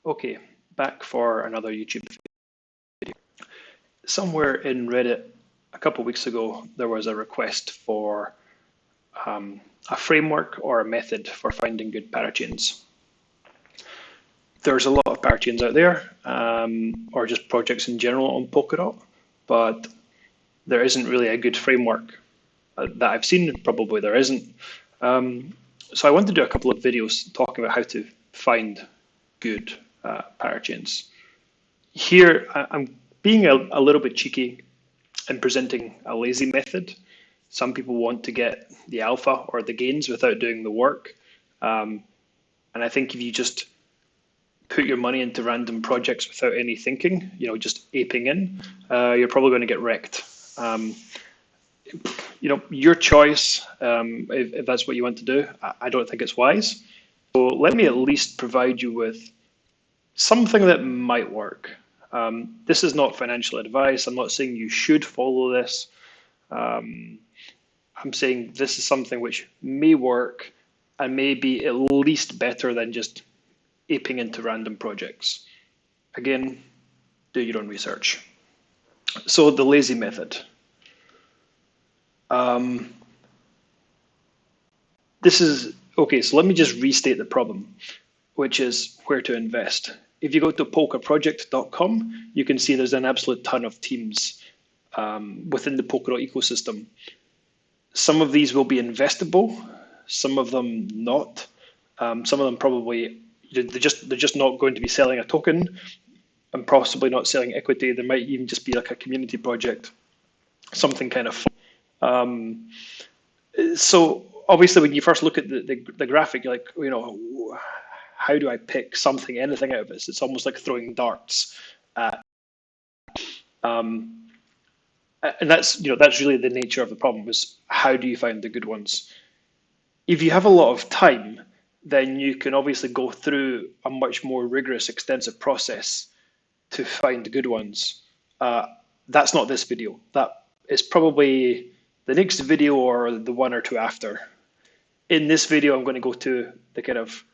Okay, back for another YouTube video. Somewhere in Reddit a couple of weeks ago, there was a request for a framework or a method for finding good parachains. There's a lot of parachains out there, or just projects in general on Polkadot, but there isn't really a good framework that I've seen. Probably there isn't. So I want to do a couple of videos talking about how to find good parachains. Here, I'm being a little bit cheeky and presenting a lazy method. Some people want to get the alpha or the gains without doing the work. And I think if you just put your money into random projects without any thinking, just aping in, you're probably going to get wrecked. Your choice, if that's what you want to do. I don't think it's wise. So let me at least provide you with something that might work. This is not financial advice. I'm not saying you should follow this. I'm saying this is something which may work and may be at least better than just aping into random projects. Again, do your own research. So the lazy method. This is, okay, so let me just restate the problem, which is where to invest. If you go to polkaproject.com, you can see there's an absolute ton of teams within the Polkadot ecosystem. Some of these will be investable, some of them not. Some of them probably, they're just not going to be selling a token and possibly not selling equity. There might even just be like a community project, something kind of fun. So obviously when you first look at the graphic, you're like, how do I pick anything out of this? It's almost like throwing darts at, and that's really the nature of the problem, is how do you find the good ones? If you have a lot of time, then you can obviously go through a much more rigorous, extensive process to find good ones. That's not this video. That is probably the next video or the one or two after. In this video, I'm going to go to the kind of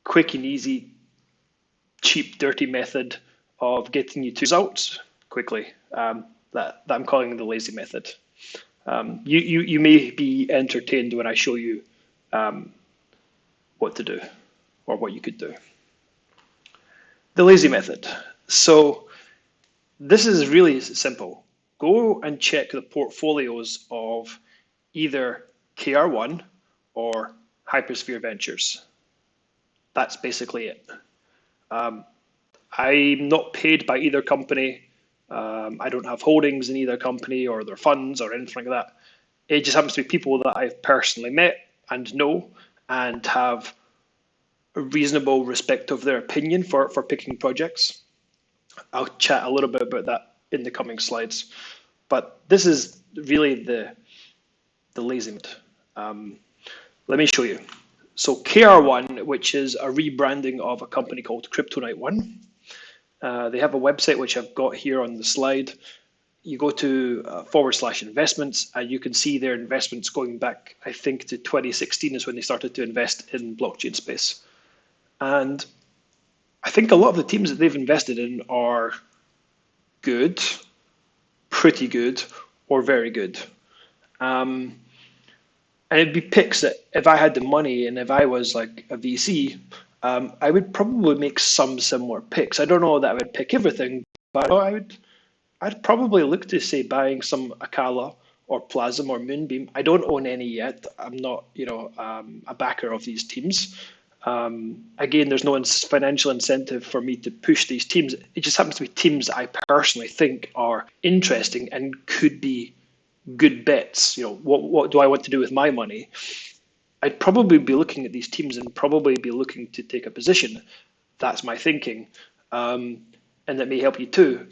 quick and easy, cheap, dirty method of getting you to results quickly. That I'm calling the lazy method. You may be entertained when I show you what to do or what you could do. The lazy method. So this is really simple. Go and check the portfolios of either KR1 or Hypersphere Ventures. That's basically it. I'm not paid by either company. I don't have holdings in either company or their funds or anything like that. It just happens to be people that I've personally met and know and have a reasonable respect of their opinion for picking projects. I'll chat a little bit about that in the coming slides. But this is really the lazy method. Let me show you. So KR1, which is a rebranding of a company called Kryptonite One. They have a website, which I've got here on the slide. You go to /investments, and you can see their investments going back, I think, to 2016 is when they started to invest in blockchain space. And I think a lot of the teams that they've invested in are good, pretty good, or very good. And it'd be picks that if I had the money and if I was like a VC, I would probably make some similar picks. I don't know that I would pick everything, but I'd probably look to say buying some Akala or Plasm or Moonbeam. I don't own any yet. I'm not, a backer of these teams. Again, there's no financial incentive for me to push these teams. It just happens to be teams that I personally think are interesting and could be good bets. What do I want to do with my money? I'd probably be looking at these teams and probably be looking to take a position. That's my thinking, and that may help you too.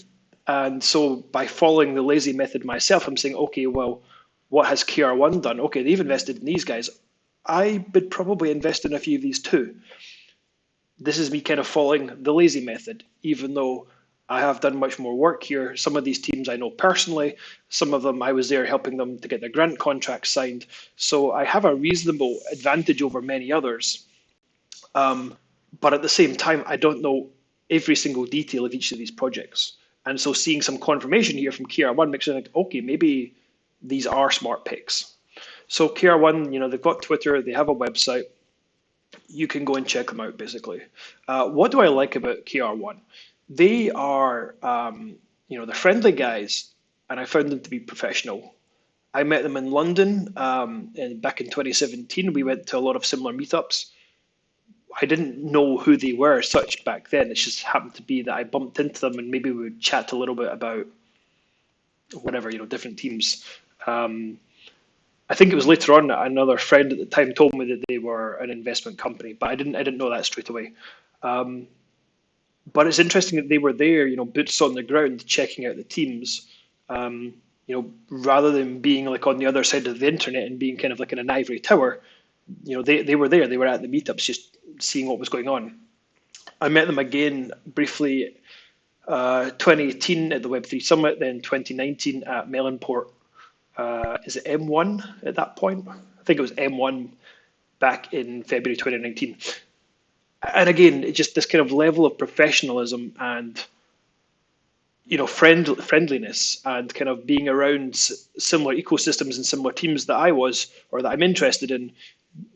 And so by following the lazy method myself, I'm saying, okay, well, what has KR1 done? Okay, they've invested in these guys. I would probably invest in a few of these too. This is me kind of following the lazy method, even though I have done much more work here. Some of these teams I know personally. Some of them I was there helping them to get their grant contracts signed. So I have a reasonable advantage over many others. But at the same time, I don't know every single detail of each of these projects. And so seeing some confirmation here from KR1 makes me think, okay, maybe these are smart picks. So KR1, they've got Twitter, they have a website. You can go and check them out, basically. What do I like about KR1? They are, they're friendly guys, and I found them to be professional. I met them in London and back in 2017. We went to a lot of similar meetups. I didn't know who they were as such back then. It just happened to be that I bumped into them and maybe we would chat a little bit about whatever, different teams. I think it was later on that another friend at the time told me that they were an investment company, but I didn't know that straight away. But it's interesting that they were there, boots on the ground, checking out the teams, rather than being like on the other side of the internet and being kind of like in an ivory tower. They were there, they were at the meetups, just seeing what was going on. I met them again briefly, 2018 at the Web3 Summit, then 2019 at Melonport. Is it M1 at that point? I think it was M1 back in February 2019. And again, it's just this kind of level of professionalism and friendliness and kind of being around similar ecosystems and similar teams that I was or that I'm interested in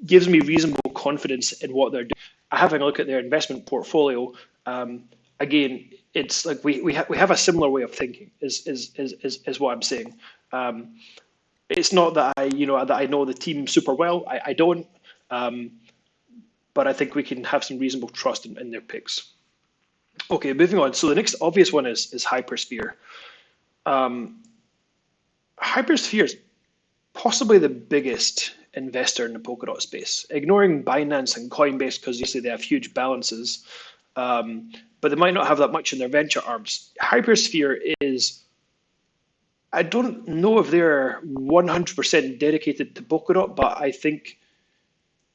gives me reasonable confidence in what they're doing. Having a look at their investment portfolio, again, it's like we have a similar way of thinking. Is what I'm saying. It's not that I know the team super well. I don't, but I think we can have some reasonable trust in their picks. Okay, moving on. So the next obvious one is Hypersphere. Hypersphere is possibly the biggest investor in the Polkadot space, ignoring Binance and Coinbase because obviously they have huge balances, but they might not have that much in their venture arms. Hypersphere is, I don't know if they're 100% dedicated to Polkadot, but I think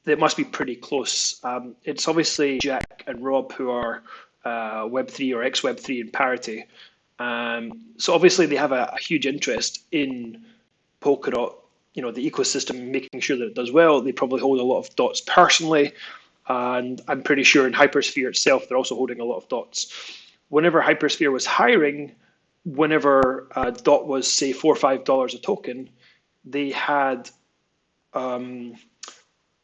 they must be pretty close. It's obviously Jack and Rob who are Web3 or ex-Web3 in parity. So obviously they have a huge interest in Polkadot, the ecosystem, making sure that it does well. They probably hold a lot of dots personally, and I'm pretty sure in Hypersphere itself, they're also holding a lot of dots. Whenever Hypersphere was hiring, whenever DOT was, say, $4 or $5 a token, they had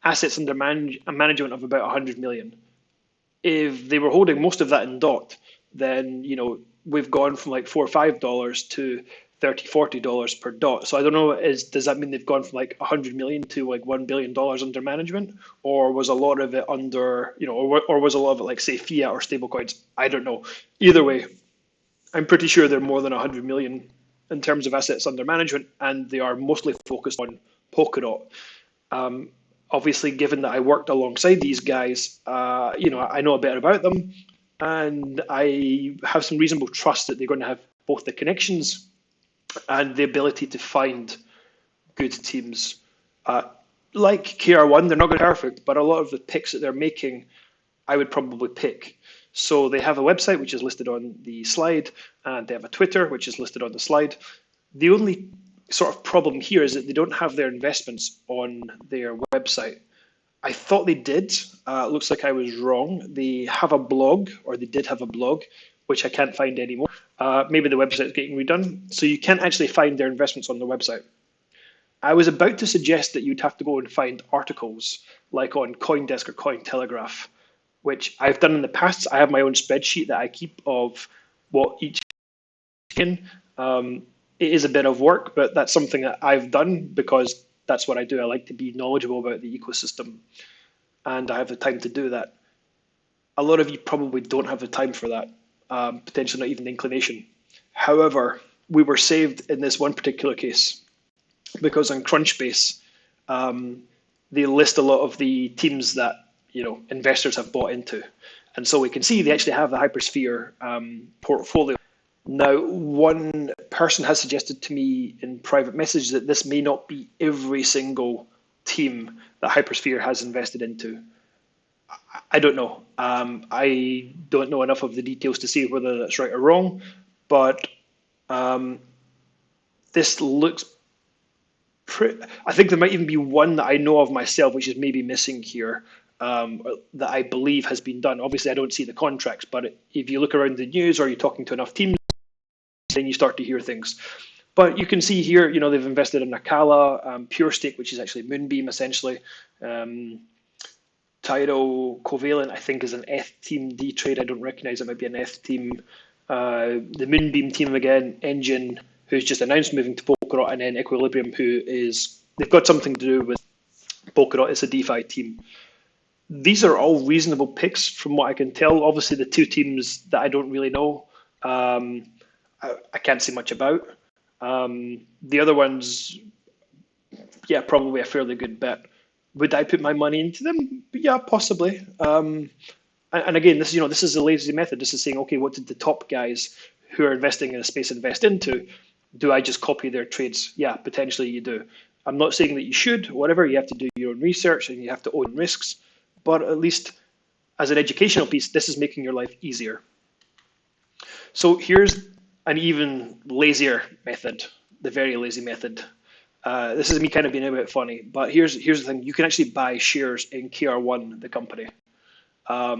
assets under management of about 100 million. If they were holding most of that in DOT, then we've gone from like $4 or $5 to $30, $40 per DOT. So I don't know, does that mean they've gone from like 100 million to like $1 billion under management, or was a lot of it under, or was a lot of it like say fiat or stable coins? I don't know. Either way, I'm pretty sure they're more than 100 million in terms of assets under management, and they are mostly focused on Polkadot. Obviously, given that I worked alongside these guys, I know a bit about them, and I have some reasonable trust that they're going to have both the connections and the ability to find good teams. Like KR1, they're not going to be perfect, but a lot of the picks that they're making, I would probably pick. So they have a website, which is listed on the slide, and they have a Twitter, which is listed on the slide. The only sort of problem here is that they don't have their investments on their website. I thought they did. Looks like I was wrong. They have a blog, or they did have a blog, which I can't find anymore. Maybe the website is getting redone. So you can't actually find their investments on the website. I was about to suggest that you'd have to go and find articles like on CoinDesk or Cointelegraph, which I've done in the past. I have my own spreadsheet that I keep of what each can. It is a bit of work, but that's something that I've done because that's what I do. I like to be knowledgeable about the ecosystem, and I have the time to do that. A lot of you probably don't have the time for that, potentially not even the inclination. However, we were saved in this one particular case because on Crunchbase, they list a lot of the teams that investors have bought into, and so we can see they actually have the Hypersphere portfolio. Now, one person has suggested to me in private message that this may not be every single team that Hypersphere has invested into. I don't know. I don't know enough of the details to say whether that's right or wrong, but this looks I think there might even be one that I know of myself, which is maybe missing here. that I believe has been done. Obviously, I don't see the contracts, but if you look around the news or you're talking to enough teams, then you start to hear things. But you can see here, they've invested in Akala, Pure Stake, which is actually Moonbeam essentially. Tyro Covalent, I think, is an F team D trade. I don't recognize it. Might be an F team. The Moonbeam team again, Engine, who's just announced moving to Polkadot, and then Equilibrium, they've got something to do with Polkadot. It's a DeFi team. These are all reasonable picks from what I can tell. Obviously, the two teams that I don't really know, I can't say much about. The other ones, yeah, probably a fairly good bet. Would I put my money into them? Yeah, possibly. And again, this is a lazy method. This is saying, okay, what did the top guys who are investing in a space invest into? Do I just copy their trades? Yeah, potentially you do. I'm not saying that you should. Whatever, you have to do your own research and you have to own risks. But at least as an educational piece, this is making your life easier. So here's an even lazier method, the very lazy method. This is me kind of being a bit funny, but here's the thing. You can actually buy shares in KR1, the company. I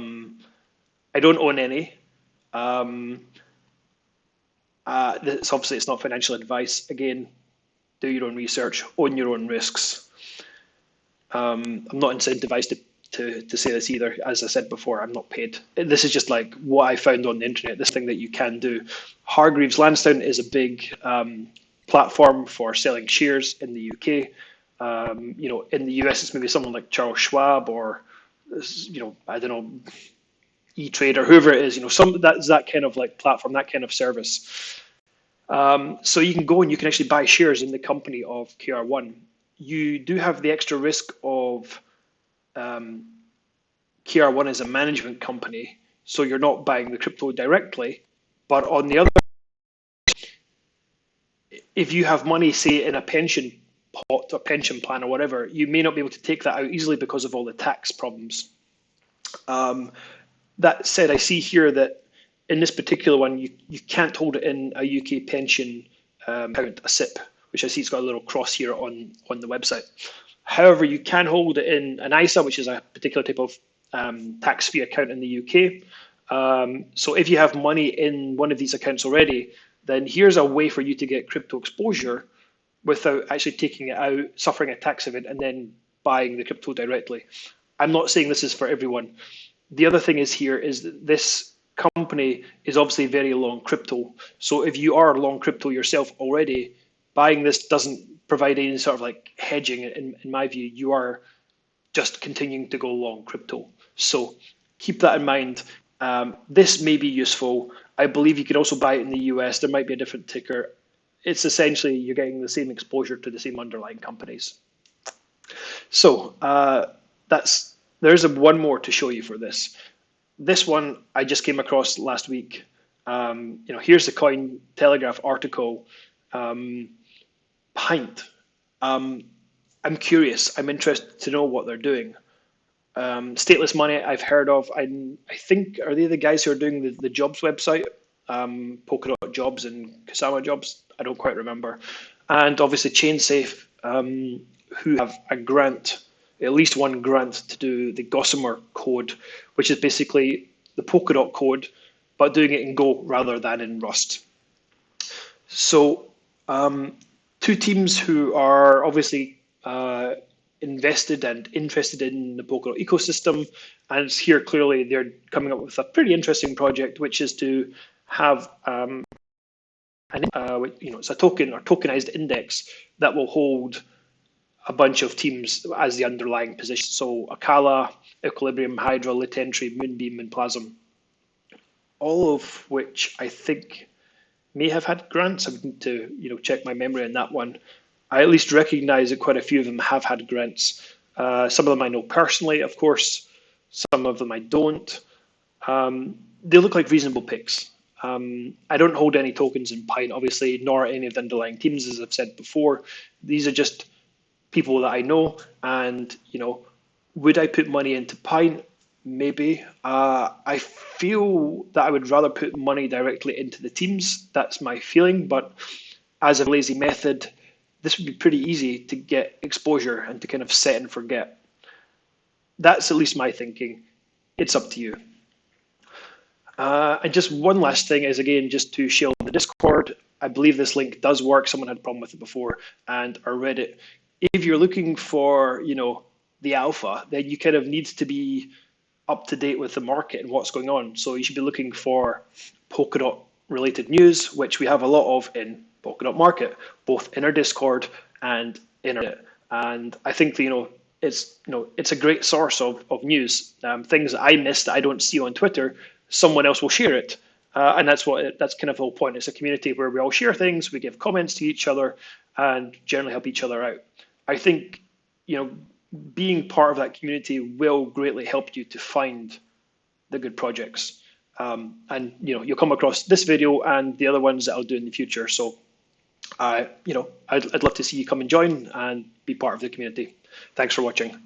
don't own any. It's not financial advice. Again, do your own research, own your own risks. I'm not incentivized to say this either. As I said before, I'm not paid. This is just like what I found on the internet, this thing that you can do. Hargreaves Lansdown is a big platform for selling shares in the UK. In the US, it's maybe someone like Charles Schwab or, I don't know, E-Trade or whoever it is, that's that kind of like platform, that kind of service. So you can go and you can actually buy shares in the company of KR1. You do have the extra risk of KR1 is a management company, so you're not buying the crypto directly. But on the other, if you have money, say in a pension pot or pension plan or whatever, you may not be able to take that out easily because of all the tax problems. That said, I see here that in this particular one, you can't hold it in a UK pension account, a SIP, which I see it's got a little cross here on the website. However, you can hold it in an ISA, which is a particular type of tax-free account in the UK. So if you have money in one of these accounts already, then here's a way for you to get crypto exposure without actually taking it out, suffering a tax event, and then buying the crypto directly. I'm not saying this is for everyone. The other thing is here is that this company is obviously very long crypto. So if you are long crypto yourself already, buying this doesn't provide any sort of like hedging. In my view, you are just continuing to go long crypto. So keep that in mind. This may be useful. I believe you could also buy it in the US. There might be a different ticker. It's essentially you're getting the same exposure to the same underlying companies. So there's one more to show you for this. This one I just came across last week. Here's the Coin Telegraph article. PINT. I'm curious. I'm interested to know what they're doing. Stateless money I've heard of. I think, are they the guys who are doing the jobs website? Polkadot Jobs and Kusama Jobs? I don't quite remember. And obviously ChainSafe, who have a grant, at least one grant to do the Gossamer code, which is basically the Polkadot code, but doing it in Go rather than in Rust. So two teams who are obviously invested and interested in the Polkadot ecosystem, and it's here clearly they're coming up with a pretty interesting project, which is to have it's a token or tokenized index that will hold a bunch of teams as the underlying position. So Akala, Equilibrium, Hydra, Litentry, Moonbeam, and Plasm, all of which I think may have had grants. I need to check my memory on that one. I at least recognize that quite a few of them have had grants. Some of them I know personally, of course. Some of them I don't. They look like reasonable picks. I don't hold any tokens in PINT, obviously, nor any of the underlying teams, as I've said before. These are just people that I know, and would I put money into PINT? Maybe. I feel that I would rather put money directly into the teams. That's my feeling, but as a lazy method, this would be pretty easy to get exposure and to kind of set and forget. that's at least my thinking. It's up to you. And just one last thing is, again, just to share the Discord. I believe this link does work. Someone had a problem with it before, and our Reddit. If you're looking for, the alpha, then you kind of need to be up to date with the market and what's going on. So you should be looking for Polkadot related news, which we have a lot of in Polkadot Market, both in our Discord and in our. And I think it's a great source of news. Things that I miss that I don't see on Twitter, someone else will share it. And that's kind of the whole point. It's a community where we all share things, we give comments to each other, and generally help each other out. I think, being part of that community will greatly help you to find the good projects. And you'll come across this video and the other ones that I'll do in the future. So, I'd love to see you come and join and be part of the community. Thanks for watching.